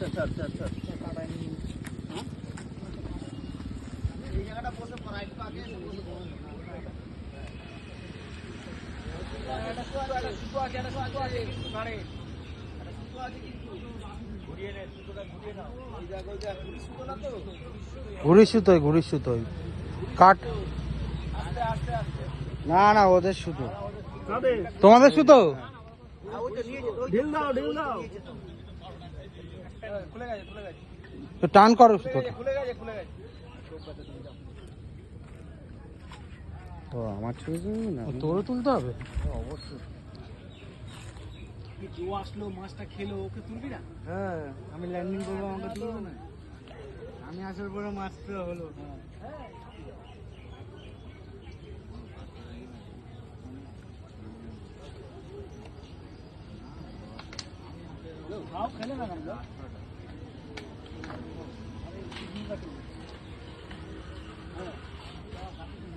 এই জায়গাটা বসে পড়া একটু আগে ঘুড়ি সুতোই কাট না না ওদের সুতো তোমাদের সুতো ঢিল দাও তো টান করো সুতোটা ও আমার ছবি না তোরও তুলতে হবে অবশ্যই ও আসলো মাছটা খেলো ওকে তুলবি না? হ্যাঁ আমি ল্যান্ডিং করবো আমাকে তুলবো না আমি আসার পরে মাছটা হলো খেলে না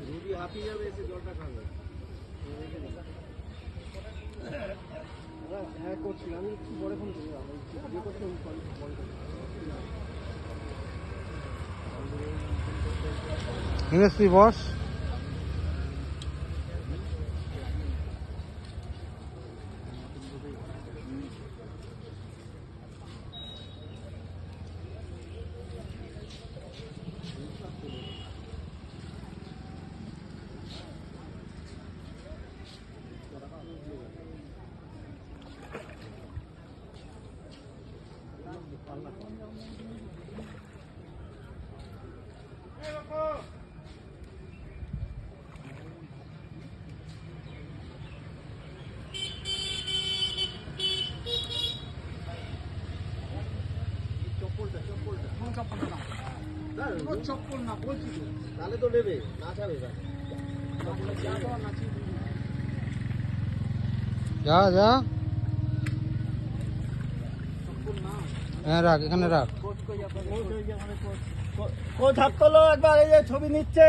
রুবি হাঁপিয়ে যাবে এসে জলটা খাবে হ্যাঁ করছি আমি একটু পরে ফোন করি ইয়ে করছি ঠিক আছে তুই বস চপ্পল না বলছি তো তাহলে তো নেবে না যাবে যা যা হ্যাঁ রাখ এখানে রাখ কোচ হাত তোলো একবার এই যে ছবি নিচ্ছে